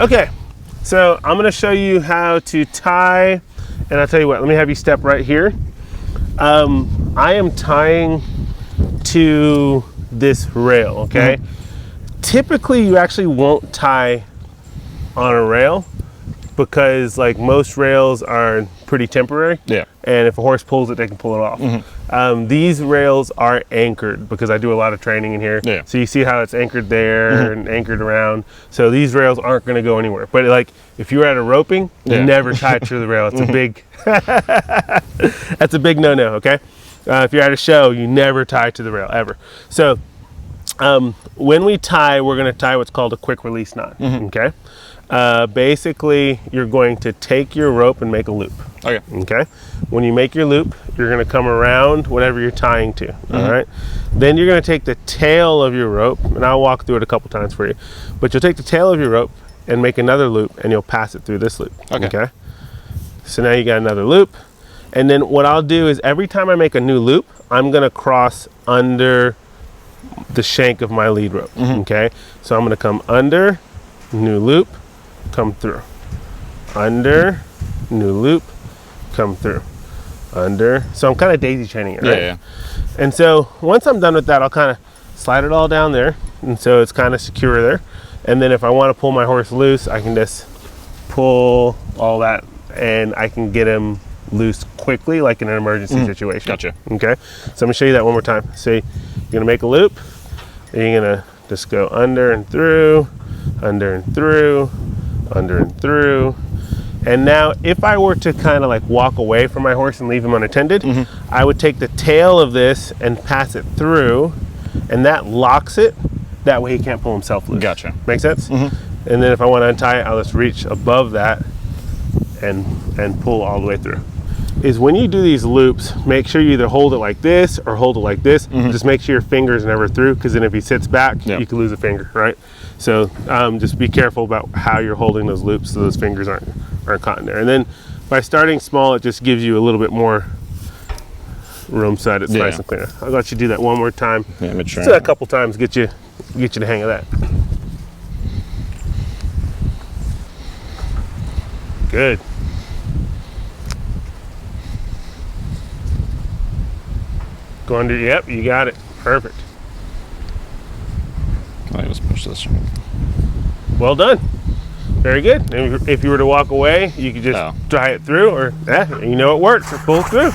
Okay, so I'm gonna show you how to tie, and I'll tell you what, let me have you step right here. I am tying to this rail, okay? Typically, you actually won't tie on a rail because like most rails are pretty temporary. Yeah. And if a horse pulls it, they can pull it off. These rails are anchored because I do a lot of training in here. Yeah. So you see how it's anchored there and anchored around. So these rails aren't going to go anywhere. But like if you're at a roping, never tie to the rail. It's a big, that's a big no-no, okay? If you're at a show, you never tie to the rail ever. So when we tie, we're going to tie what's called a quick release knot, okay? Basically, you're going to take your rope and make a loop. Okay. When you make your loop, you're going to come around whatever you're tying to. All right. Then you're going to take the tail of your rope, and I'll walk through it a couple times for you. But you'll take the tail of your rope and make another loop, and you'll pass it through this loop. Okay. So now you got another loop. And then what I'll do is every time I make a new loop, I'm going to cross under the shank of my lead rope. Okay. So I'm going to come under, new loop, come through, under, new loop, come through, under. So I'm kind of daisy chaining it, right? Yeah. And so once I'm done with that, I'll kind of slide it all down there, and so it's kind of secure there. And then if I want to pull my horse loose, I can just pull all that, and I can get him loose quickly, like in an emergency situation. Gotcha. Okay. So I'm gonna show you that one more time. So you're gonna make a loop, and you're gonna just go under and through, under and through, under and through. And now if I were to kind of like walk away from my horse and leave him unattended, I would take the tail of this and pass it through, and that locks it. That way he can't pull himself loose. Gotcha. Make sense? And then if I want to untie it, I'll just reach above that and pull all the way through. Is when you do these loops, make sure you either hold it like this or hold it like this. Just make sure your finger's never through, because then if he sits back, you can lose a finger, right? So just be careful about how you're holding those loops so those fingers aren't caught in there. And then by starting small, it just gives you a little bit more room so that it's nice and clear. I'll let you do that one more time. Just a couple times, get you the hang of that. Good. Go under, yep, you got it. Perfect. Let's push this. Well done. Very good. And if you were to walk away, you could just dry it through, or you know it works. Pull through.